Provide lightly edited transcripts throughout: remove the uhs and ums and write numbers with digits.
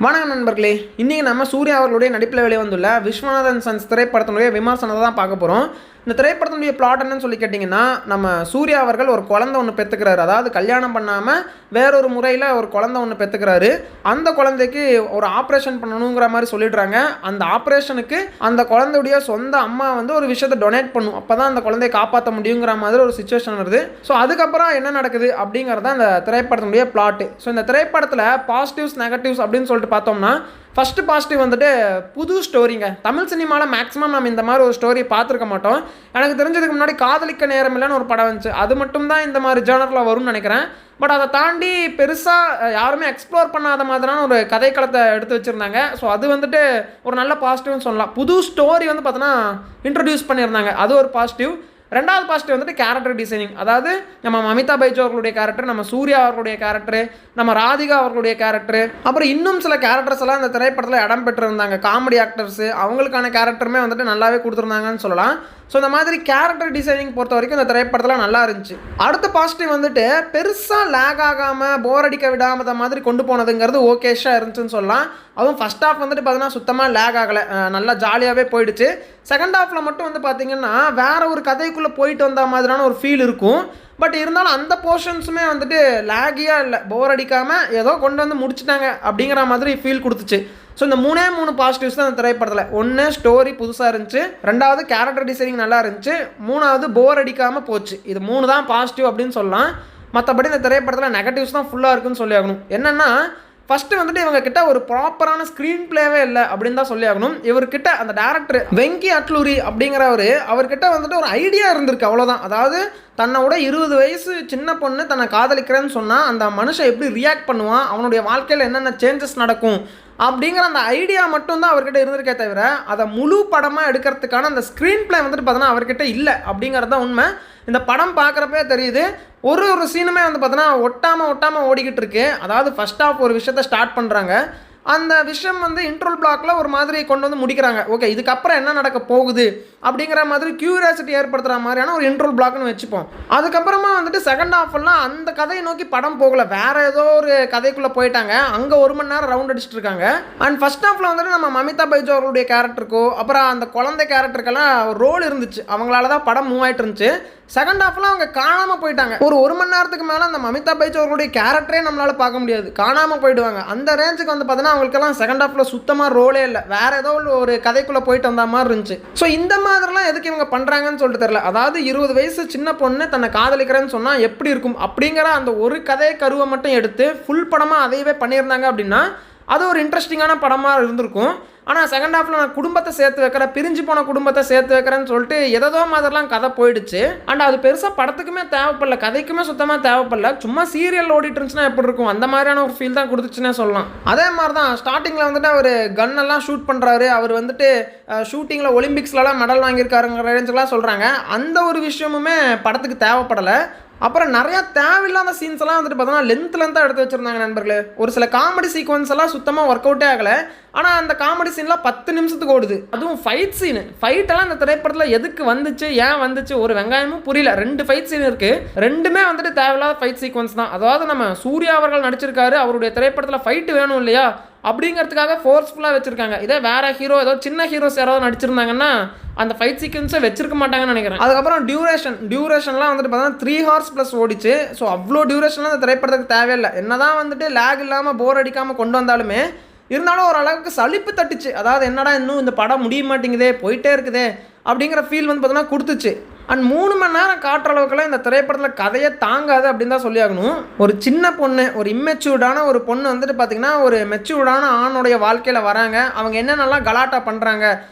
வணக்கம் நண்பர்களே, இன்றைக்கி நம்ம சூர்யா அவர்களுடைய நடிப்பில் வெளிவந்துள்ள விஸ்வநாதன் சன்ஸ் திரைப்படத்தினுடைய விமர்சனத்தை தான் பார்க்க போகிறோம். இந்த திரைப்படத்தினுடைய பிளாட் என்னன்னு சொல்லி கேட்டிங்கன்னா, நம்ம சூர்யா அவர்கள் ஒரு குழந்தை ஒன்று பெற்றுக்கிறாரு. அதாவது கல்யாணம் பண்ணாமல் வேறொரு முறையில் ஒரு குழந்தை ஒன்று பெற்றுக்கிறாரு. அந்த குழந்தைக்கு ஒரு ஆப்ரேஷன் பண்ணணுங்கிற மாதிரி சொல்லிடுறாங்க. அந்த ஆப்ரேஷனுக்கு அந்த குழந்தையுடைய சொந்த அம்மா வந்து ஒரு விஷயத்தை டொனேட் பண்ணும். அப்போ தான் அந்த குழந்தையை காப்பாற்ற முடியுங்கிற மாதிரி ஒரு சுச்சுவேஷன் வருது. ஸோ அதுக்கப்புறம் என்ன நடக்குது அப்படிங்கிறது தான் இந்த திரைப்படத்தினுடைய பிளாட்டு. ஸோ இந்த திரைப்படத்தில் பாசிட்டிவ்ஸ் நெகட்டிவ்ஸ் அப்படின்னு சொல்லிட்டு பார்த்தோம்னா, ஃபஸ்ட்டு பாசிட்டிவ் வந்துட்டு புது ஸ்டோரிங்க. தமிழ் சினிமாவில் மேக்ஸிமம் நம்ம இந்த மாதிரி ஒரு ஸ்டோரி பார்த்துருக்க மாட்டோம். எனக்கு தெரிஞ்சதுக்கு முன்னாடி காதலிக்க நேரம் இல்லைன்னு ஒரு படம் வந்துச்சு. அது மட்டும் தான் இந்த மாதிரி ஜேனரில் வரும்னு நினைக்கிறேன். பட் அதை தாண்டி பெருசாக யாருமே எக்ஸ்ப்ளோர் பண்ணாத மாதிரியான ஒரு கதைக்களத்தை எடுத்து வச்சுருந்தாங்க. ஸோ அது வந்துட்டு ஒரு நல்ல பாசிட்டிவ்னு சொல்லலாம். புது ஸ்டோரி வந்து பார்த்தோன்னா இன்ட்ரடியூஸ் பண்ணியிருந்தாங்க. அது ஒரு பாசிட்டிவ். ரெண்டாவது பாசிட்டிவ் வந்துட்டு கேரக்டர் டிசைனிங். அதாவது நம்ம அமிதாப் பச்சன் அவர்களுடைய கேரக்டர், நம்ம சூர்யா அவர்களுடைய கேரக்டர், நம்ம ராதிகா அவர்களுடைய கேரக்டர், அப்புறம் இன்னும் சில கேரக்டர்ஸ் எல்லாம் இந்த திரைப்படத்தில் இடம் பெற்றிருந்தாங்க. காமெடி ஆக்டர்ஸ் அவங்களுக்கான கேரக்டருமே வந்துட்டு நல்லாவே கொடுத்துருந்தாங்கன்னு சொல்லலாம். ஸோ இந்த மாதிரி கேரக்டர் டிசைனிங் பொறுத்த வரைக்கும் இந்த திரைப்படத்தில் நல்லா இருந்துச்சு. அடுத்த பாசிட்டிவ் வந்துட்டு பெருசாக லேக் ஆகாமல் போர் அடிக்க விடாமத மாதிரி கொண்டு போனதுங்கிறது ஓகேஷாக இருந்துச்சுன்னு சொல்லலாம். அதுவும் ஃபஸ்ட் ஹாஃப் வந்துட்டு பார்த்தீங்கன்னா சுத்தமாக லேக் ஆகலை, நல்லா ஜாலியாகவே போயிடுச்சு. செகண்ட் ஹாஃபில் மட்டும் வந்து பார்த்திங்கன்னா வேறு ஒரு கதைக்குள்ளே போயிட்டு வந்த மாதிரியான ஒரு ஃபீல் இருக்கும். பட் இருந்தாலும் அந்த போர்ஷன்ஸுமே வந்துட்டு லேகியாக இல்லை, போர் அடிக்காமல் ஏதோ கொண்டு வந்து முடிச்சிட்டாங்க அப்படிங்கிற மாதிரி ஃபீல் கொடுத்துச்சு. ஸோ இந்த மூணு பாசிட்டிவ்ஸ் தான் இந்த திரைப்படத்தில். ஒன்று ஸ்டோரி புதுசாக இருந்துச்சு, ரெண்டாவது கேரக்டர் டிசைனிங் நல்லா இருந்துச்சு, மூணாவது போர் அடிக்காமல் போச்சு. இது 3 தான் பாசிட்டிவ் அப்படின்னு சொல்லலாம். மற்றபடி இந்த திரைப்படத்தில் நெகட்டிவ்ஸ் தான் ஃபுல்லாக இருக்குன்னு சொல்லி ஆகணும். என்னென்னா, ஃபஸ்ட்டு வந்துட்டு இவங்க கிட்ட ஒரு ப்ராப்பரான ஸ்க்ரீன் பிளேவே இல்லை அப்படின்னு தான் சொல்லி ஆகணும். இவர்கிட்ட அந்த டேரக்டர் வெங்கி அட்லூரி அப்படிங்கிறவர், அவர்கிட்ட வந்துட்டு ஒரு ஐடியா இருந்திருக்கு, அவ்வளோதான். அதாவது தன்னோட 20 வயசு சின்ன பொண்ணு தன்னை காதலிக்கிறேன்னு சொன்னால் அந்த மனுஷன் எப்படி ரியாக்ட் பண்ணுவான், அவனுடைய வாழ்க்கையில் என்னென்ன சேஞ்சஸ் நடக்கும் அப்படிங்கிற அந்த ஐடியா மட்டும்தான் அவர்கிட்ட இருந்திருக்கே தவிர அதை முழு படமாக எடுக்கிறதுக்கான அந்த ஸ்க்ரீன் பிளே வந்துட்டு பார்த்தோன்னா அவர்கிட்ட இல்லை அப்படிங்கிறது தான் உண்மை. இந்த படம் பார்க்குறப்பே தெரியுது, ஒரு சீனுமே வந்து பார்த்தோன்னா ஒட்டாமல் ஓடிக்கிட்டு இருக்கு. அதாவது ஃபஸ்ட் ஹாஃப் ஒரு விஷயத்தை ஸ்டார்ட் பண்ணுறாங்க, அந்த விஷயம் வந்து இன்ட்ரோல் பிளாக்ல ஒரு மாதிரி கொண்டு வந்து முடிக்கிறாங்க. ஓகே, இதுக்கப்புறம் என்ன நடக்க போகுது அப்படிங்கிற மாதிரி கியூரியாசிட்டி ஏற்படுத்துகிற மாதிரியான ஒரு இன்ட்ரோல் பிளாக்னு வச்சுப்போம். அதுக்கப்புறமா வந்துட்டு செகண்ட் ஹாஃப்லாம் அந்த கதையை நோக்கி படம் போகலை, வேற ஏதோ ஒரு கதைக்குள்ளே போயிட்டாங்க. அங்கே 1 மணி நேரம் ரவுண்ட் அடிச்சுட்டு இருக்காங்க. அண்ட் ஃபர்ஸ்ட் ஹாஃபில் வந்துட்டு நம்ம அமிதாப் பச்சன் அவர்களுடைய கேரக்டருக்கோ அப்புறம் அந்த குழந்தை கேரக்டருக்கெல்லாம் ஒரு ரோல் இருந்துச்சு, அவங்களால தான் படம் மூவ் ஆகிட்டு இருந்துச்சு. செகண்ட் ஹாஃப்லாம் அவங்க காணாமல் போயிட்டாங்க. ஒரு 1 மணி நேரத்துக்கு மேலே அந்த அமிதாப் பச்சன் அவர்களுடைய கேரக்டரே நம்மளால் பார்க்க முடியாது, காணாமல் போயிடுவாங்க. அந்த ரேஞ்சுக்கு வந்து பார்த்தீங்கன்னா அவங்களுக்கெல்லாம் செகண்ட் ஹாஃபில் சுத்தமாக ரோலே இல்லை, வேறு ஏதோ ஒரு கதைக்குள்ளே போயிட்டு வந்த மாதிரி இருந்துச்சு. ஸோ இந்த மாதிரிலாம் எதுக்கு இவங்க பண்ணுறாங்கன்னு சொல்லிட்டு தெரியல. அதாவது 20 வயசு சின்ன பொண்ணு தன்னை காதலிக்கிறேன்னு சொன்னால் எப்படி இருக்கும் அப்படிங்கிற அந்த ஒரு கதை கருவை மட்டும் எடுத்து ஃபுல் படமாக அதையவே பண்ணியிருந்தாங்க அப்படின்னா அது ஒரு இன்ட்ரெஸ்டிங்கான படமாக இருந்திருக்கும். ஆனால் செகண்ட் ஹாஃபில் நான் குடும்பத்தை சேர்த்து வைக்கிறேன், பிரிஞ்சு போன குடும்பத்தை சேர்த்து வைக்கிறேன்னு சொல்லிட்டு எதோ மாதிரிலாம் கதை போயிடுச்சு. அண்ட் அது பெருசாக படத்துக்குமே தேவைப்படல, கதைக்குமே சுத்தமாக தேவைப்படல. சும்மா சீரியல் ஓடிட்டு இருந்துச்சுன்னா எப்படி இருக்கும் அந்த மாதிரியான ஒரு ஃபீல் தான் கொடுத்துச்சுன்னே சொல்லலாம். அதே மாதிரி தான் ஸ்டார்டிங்கில் வந்துட்டு அவர் கன்னெல்லாம் ஷூட் பண்ணுறாரு, அவர் வந்துட்டு ஷூட்டிங்கில் ஒலிம்பிக்ஸ்லலாம் மெடல் வாங்கியிருக்காருங்கிற ரேஞ்செலாம் சொல்கிறாங்க. அந்த ஒரு விஷயமுமே படத்துக்கு தேவைப்படலை. அப்புறம் நிறையா தேவையில்லாத சீன்ஸ் எல்லாம் வந்துட்டு பார்த்தோன்னா லென்த்தாக எடுத்து வச்சுருந்தாங்க நண்பர்களே. ஒரு சில காமெடி சீக்வன்ஸ் எல்லாம் சுத்தமாக ஒர்க் அவுட்டே ஆகலை. ஆனால் அந்த காமெடி சீன்லாம் 10 நிமிஷத்துக்கு ஓடுது. அதுவும் ஃபைட்டெல்லாம் இந்த திரைப்படத்தில் எதுக்கு வந்துச்சு, ஏன் வந்துச்சு, ஒரு வெங்காயமும் புரியல. 2 ஃபைட் சீன் இருக்குது, ரெண்டுமே வந்துட்டு தேவையில்லாத ஃபைட் சீக்வன்ஸ் தான். அதாவது நம்ம சூர்யா அவர்கள் நடிச்சிருக்காரு, அவருடைய திரைப்படத்தில் ஃபைட்டு வேணும் இல்லையா அப்படிங்கிறதுக்காக ஃபோர்ஸ்ஃபுல்லாக வச்சுருக்காங்க. இதே வேறு ஹீரோ ஏதோ சின்ன ஹீரோஸ் யாராவது நடிச்சிருந்தாங்கன்னா அந்த ஃபைட் சீக்வன்ஸை வச்சிருக்க மாட்டாங்கன்னு நினைக்கிறேன். அதுக்கப்புறம் டியூரேஷன்லாம் வந்துட்டு பார்த்தீங்கன்னா 3 hours ப்ளஸ் ஓடிச்சு. ஸோ அவ்வளோ டியூரேஷன்லாம் அந்த திரைப்படத்துக்கு தேவையில்லை. என்ன தான் வந்துட்டு லேக் இல்லாமல் போர் அடிக்காமல் கொண்டு வந்தாலுமே இருந்தாலும் ஓரளவுக்கு சலிப்பு தட்டுச்சு. அதாவது என்னடா இன்னும் இந்த படம் முடிய மாட்டேங்குதே, போயிட்டே இருக்குதே அப்படிங்கிற ஃபீல் வந்து பார்த்தீங்கன்னா கொடுத்துச்சு. அண்ட் 3 மணி நேரம் காட்டுற அளவுக்குலாம் இந்த திரைப்படத்தில் கதையை தாங்காது அப்படின்னு தான் சொல்லி ஆகணும். ஒரு சின்ன பொண்ணு, ஒரு இம்மெச்சூர்டான ஒரு பொண்ணு வந்துட்டு பார்த்திங்கன்னா ஒரு மெச்சூர்டான ஆணுடைய வாழ்க்கையில் வராங்க. அவங்க என்னென்னலாம் கலாட்டா பண்ணுறாங்க,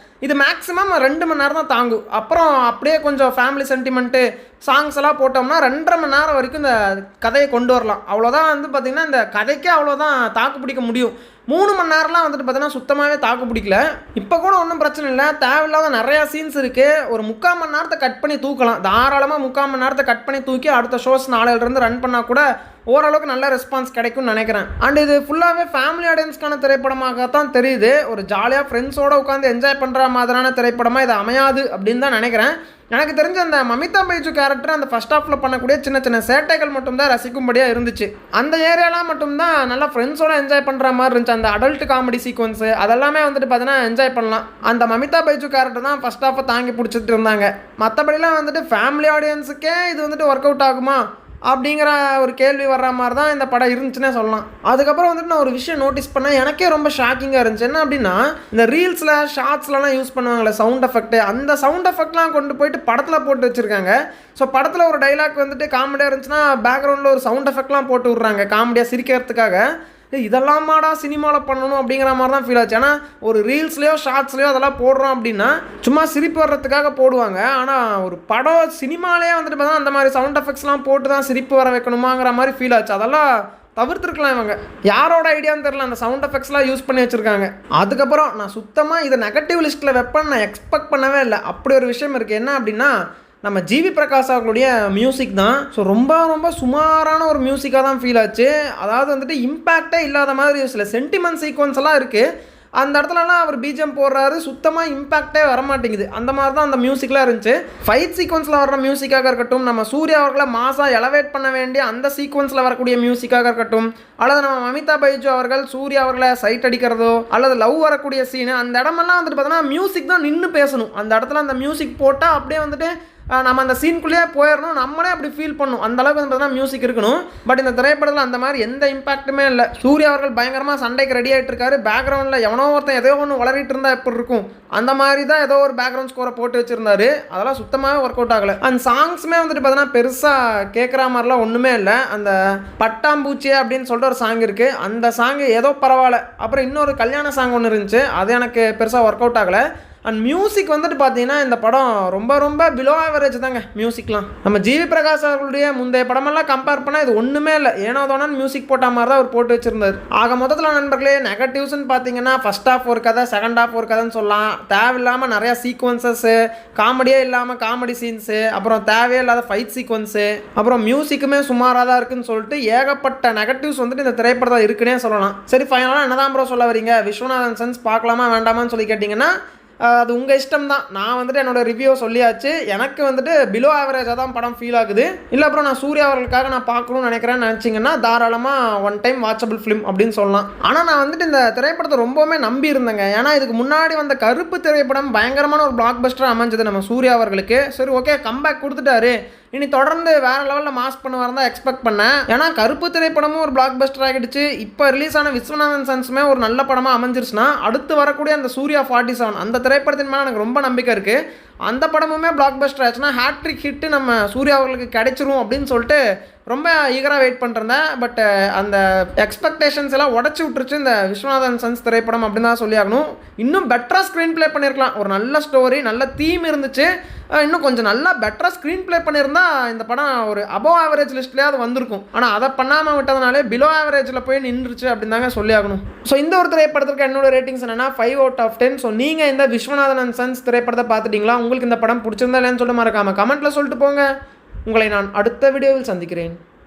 இது மேக்ஸிமம் 2 மணி நேரம் தான் தாங்கும். அப்புறம் அப்படியே கொஞ்சம் ஃபேமிலி சென்டிமெண்ட்டு சாங்ஸ் எல்லாம் போட்டோம்னா 2.5 மணி நேரம் வரைக்கும் இந்த கதையை கொண்டு வரலாம். அவ்வளோதான் வந்து பார்த்திங்கன்னா இந்த கதைக்கே அவ்வளோதான் தாக்கு பிடிக்க முடியும். 3 மணி நேரம்லாம் வந்துட்டு பார்த்தீங்கன்னா சுத்தமாகவே தாக்கு பிடிக்கல. இப்போ கூட ஒன்றும் பிரச்சனை இல்லை, தேவையில்லாத நிறையா சீன்ஸ் இருக்குது. ஒரு 3/4 மணி நேரத்தை கட் பண்ணி தூக்கலாம், தாராளமாக 3/4 மணி நேரத்தை கட் பண்ணி தூக்கி அடுத்த ஷோஸ் நாளையிலிருந்து ரன் பண்ணால் கூட ஓரளவுக்கு நல்ல ரெஸ்பான்ஸ் கிடைக்கும்னு நினைக்கிறேன். அண்ட் இது ஃபுல்லாகவே ஃபேமிலி ஆடியன்ஸ்க்கான திரைப்படமாகத்தான் தெரியுது. ஒரு ஜாலியாக ஃப்ரெண்ட்ஸோடு உட்காந்து என்ஜாய் பண்ணுற மாதிரியான திரைப்படமாக இது அமையாது அப்படின்னு தான் நினைக்கிறேன். எனக்கு தெரிஞ்ச அந்த மமிதா பைஜு கேரக்டர் அந்த ஃபர்ஸ்ட் ஹாஃபில் பண்ணக்கூடிய சின்ன சின்ன சேட்டைகள் மட்டும்தான் ரசிக்கும்படியாக இருந்துச்சு. அந்த ஏரியாலாம் மட்டும்தான் நல்லா ஃப்ரெண்ட்ஸோட என்ஜாய் பண்ணுற மாதிரி இருந்துச்சு. அந்த அடல்ட் காமெடி சீக்வன்ஸு அதெல்லாமே வந்துட்டு பார்த்தீங்கன்னா என்ஜாய் பண்ணலாம். அந்த மமிதா பைஜு கேரக்டர் தான் ஃபர்ஸ்ட் ஹாஃபை தாங்கி பிடிச்சிட்டு இருந்தாங்க. மற்றபடிலாம் வந்துட்டு ஃபேமிலி ஆடியன்ஸுக்கே இது வந்துட்டு ஒர்க் அவுட் ஆகுமா அப்படிங்கிற ஒரு கேள்வி வர்ற மாதிரி தான் இந்த படம் இருந்துச்சுன்னே சொல்லலாம். அதுக்கப்புறம் வந்துட்டு நான் ஒரு விஷயம் நோட்டீஸ் பண்ணேன், எனக்கே ரொம்ப ஷாக்கிங்காக இருந்துச்சு. என்ன அப்படின்னா, இந்த ரீல்ஸில் ஷார்ட்ஸ்லாம் யூஸ் பண்ணுவாங்களே சவுண்ட் எஃபெக்ட், அந்த சவுண்ட் எஃபெக்ட்லாம் கொண்டு போயிட்டு படத்தில் போட்டு வச்சுருக்காங்க. ஸோ படத்தில் ஒரு டைலாக் வந்துட்டு காமெடியாக இருந்துச்சுன்னா பேக்ரவுண்டில் ஒரு சவுண்ட் எஃபெக்ட்லாம் போட்டு விட்றாங்க காமெடியாக சிரிக்கிறதுக்காக. இதெல்லாமாடா சினிமாவில் பண்ணணும் அப்படிங்கிற மாதிரி தான் ஃபீல் ஆச்சு. ஏன்னா ஒரு ரீல்ஸ்லையோ ஷார்ட்ஸ்லையோ அதெல்லாம் போடுறோம் அப்படின்னா சும்மா சிரிப்பு வர்றதுக்காக போடுவாங்க. ஆனால் ஒரு படம் சினிமாலே வந்துட்டு பார்த்தா அந்த மாதிரி சவுண்ட் எஃபெக்ட்ஸ்லாம் போட்டு தான் சிரிப்பு வர வைக்கணுமாங்கிற மாதிரி ஃபீல் ஆச்சு. அதெல்லாம் தவிர்த்துருக்கலாம். இவங்க யாரோட ஐடியான்னு தெரியல, அந்த சவுண்ட் எஃபெக்ட்ஸ்லாம் யூஸ் பண்ணி வச்சுருக்காங்க. அதுக்கப்புறம் நான் சுத்தமாக இதை நெகட்டிவ் லிஸ்ட்டில் வைப்பேன்னு நான் எக்ஸ்பெக்ட் பண்ணவே இல்லை. அப்படி ஒரு விஷயம் இருக்குது. என்ன அப்படின்னா, நம்ம ஜிவி பிரகாஷ் அவர்களுடைய மியூசிக் தான். ஸோ ரொம்ப ரொம்ப சுமாரான ஒரு மியூசிக்காக தான் ஃபீல் ஆச்சு. அதாவது வந்துட்டு இம்பேக்டே இல்லாத மாதிரி சில சென்டிமெண்ட் சீக்வன்ஸ் எல்லாம் இருக்குது. அந்த இடத்துலலாம் அவர் பிஜிஎம் போடுறாரு, சுத்தமாக இம்பேக்டே வரமாட்டேங்குது. அந்த மாதிரி தான் அந்த மியூசிக்லாம் இருந்துச்சு. ஃபைட் சீக்வன்ஸில் வர்ற மியூசிக்காக இருக்கட்டும், நம்ம சூர்யா அவர்களை மாசாக எலவேட் பண்ண வேண்டிய அந்த சீக்வன்ஸில் வரக்கூடிய மியூசிக்காக இருக்கட்டும், அல்லது நம்ம மமிதா பைஜு அவர்கள் சூர்யா அவர்களை சைட் அடிக்கிறதோ அல்லது லவ் வரக்கூடிய சீனு, அந்த இடமெல்லாம் வந்துட்டு பார்த்தோன்னா மியூசிக் தான் நின்று பேசணும். அந்த இடத்துல அந்த மியூசிக் போட்டால் அப்படியே வந்துட்டு நம்ம அந்த சீனுக்குள்ளேயே போயிடணும், நம்மளே அப்படி ஃபீல் பண்ணணும். அந்த அளவுக்கு வந்து பார்த்தீங்கன்னா மியூசிக் இருக்கணும். பட் இந்த திரைப்படத்தில் அந்த மாதிரி எந்த இம்பாக்ட்டுமே இல்லை. சூர்யா அவர்கள் பயங்கரமாக சண்டைக்கு ரெடி ஆகிட்டு இருக்காரு, பேக்ரவுண்டில் எவனோ ஒருத்தன் ஏதோ ஒன்று வளரிட்டு இருந்தால் எப்படி இருக்கும் அந்த மாதிரி தான் ஏதோ ஒரு பேக்ரவுண்ட் ஸ்கோரை போட்டு வச்சிருந்தாரு. அதெல்லாம் சுத்தமாகவே ஒர்க் அவுட் ஆகலை. அந்த சாங்ஸுமே வந்துட்டு பார்த்தீங்கன்னா பெருசாக கேட்குற மாதிரிலாம் ஒன்றுமே இல்லை. அந்த பட்டாம்பூச்சி அப்படின்னு சொல்லிட்டு ஒரு சாங் இருக்குது, அந்த சாங் ஏதோ பரவாயில்ல. அப்புறம் இன்னொரு கல்யாண சாங் ஒன்று இருந்துச்சு, அது எனக்கு பெருசாக ஒர்க் அவுட் ஆகலை. அண்ட் மியூசிக் வந்துட்டு பார்த்தீங்கன்னா இந்த படம் ரொம்ப ரொம்ப பிலோ ஆவரேஜ் தாங்க மியூசிக்லாம். நம்ம ஜிவி பிரகாஷ் அவர்களுடைய முந்தைய படமெல்லாம் கம்பேர் பண்ணால் இது ஒன்றுமே இல்லை. ஏனோ தோணுன்னு மியூசிக் போட்ட மாதிரி தான் அவர் போட்டு வச்சிருந்தார். ஆக மொத்தத்தில் நண்பர்களே, நெகட்டிவ்ஸ்ன்னு பார்த்தீங்கன்னா ஃபர்ஸ்ட் ஹாஃப் ஒரு கதை, செகண்ட் ஹாஃப் ஒரு கதைன்னு சொல்லலாம். தேவையில்லாமல் நிறையா சீக்வன்சஸ்ஸு, காமெடியே இல்லாமல் காமெடி சீன்ஸு, அப்புறம் தேவையே இல்லாத ஃபைட் சீக்வன்ஸு, அப்புறம் மியூசிக்குமே சுமாராக தான் இருக்குன்னு சொல்லிட்டு ஏகப்பட்ட நெகட்டிவ்ஸ் வந்துட்டு இந்த திரைப்படத்தில் இருக்குன்னே சொல்லலாம். சரி, ஃபைனலாக என்னதான் ப்ரோ சொல்ல வரீங்க, விஸ்வநாதன் சன்ஸ் பார்க்கலாமா வேண்டாமான்னு சொல்லி கேட்டிங்கன்னா அது உங்கள் இஷ்டம் தான். நான் வந்துட்டு என்னோடய ரிவ்யூ சொல்லியாச்சு. எனக்கு வந்துட்டு பிலோ ஆவரேஜாக தான் படம் ஃபீல் ஆகுது. இல்லை அப்புறம் நான் சூர்யா அவர்களுக்காக நான் பார்க்கணும்னு நினைக்கிறேன்னு நினச்சிங்கன்னா தாராளமாக ஒன் டைம் வாட்சபிள் ஃபிலிம் அப்படின்னு சொல்லலாம். ஆனால் நான் வந்துட்டு இந்த திரைப்படத்தை ரொம்பவுமே நம்பி இருந்தேங்க. ஏன்னா இதுக்கு முன்னாடி வந்த கருப்பு திரைப்படம் பயங்கரமான ஒரு பிளாக் பஸ்டர் அமைஞ்சது நம்ம சூர்யா அவர்களுக்கு. சரி, ஓகே, கம்பேக் கொடுத்துட்டாரு, இனி தொடர்ந்து வேறு லெவலில் மாஸ் பண்ணுவார் தான் எக்ஸ்பெக்ட் பண்ணேன். ஏன்னா கருப்பு திரைப்படமும் ஒரு பிளாக் பஸ்டர் ஆகிடுச்சு. இப்போ ரிலீஸ் ஆன விஸ்வநாதன் சன்ஸுமே ஒரு நல்ல படமாக அமைஞ்சிருச்சுன்னா அடுத்து வரக்கூடிய அந்த சூர்யா 47 அந்த திரைப்படத்தின் மேலே எனக்கு ரொம்ப நம்பிக்கை இருக்குது. அந்த படமுமே பிளாக் பஸ்டர் ஆச்சுன்னா ஹேட்ரிக் ஹிட்டு நம்ம சூர்யா அவர்களுக்கு கிடைச்சிரும் அப்படின்னு சொல்லிட்டு ரொம்ப ஈகராக வெயிட் பண்ணிருந்தேன். பட் அந்த எக்ஸ்பெக்டேஷன்ஸ் எல்லாம் உடச்சி விட்டுருச்சு இந்த விஸ்வநாதன் சன்ஸ் திரைப்படம் அப்படின்னு தான் சொல்லி ஆகணும். இன்னும் பெட்டராக ஸ்க்ரீன் ப்ளே பண்ணியிருக்கலாம். ஒரு நல்ல ஸ்டோரி, நல்ல தீம் இருந்துச்சு. இன்னும் கொஞ்சம் நல்லா பெட்டராக ஸ்க்ரீன் ப்ளே பண்ணியிருந்தா இந்த படம் ஒரு அபோவ் ஆவரேஜ் லிஸ்ட்லேயே அது வந்திருக்கும். ஆனால் அதை பண்ணாமல் விட்டதுனாலே பிலோ ஆவரேஜில் போய் நின்றுச்சு அப்படின்னு தாங்க சொல்லி ஆகணும். ஸோ இந்த ஒரு திரைப்படத்துக்கு என்னோட ரேட்டிங்ஸ் என்னன்னா 5/10. ஸோ நீங்கள் இந்த விஸ்வநாதன் சன்ஸ் திரைப்படத்தை பார்த்துட்டிங்களா? உங்களுக்கு இந்த படம் பிடிச்சிருந்தா இல்லைன்னு சொல்லிட்டு மறக்காம கமெண்ட்டில் சொல்லிட்டு போங்க. உங்களை நான் அடுத்த வீடியோவில் சந்திக்கிறேன்.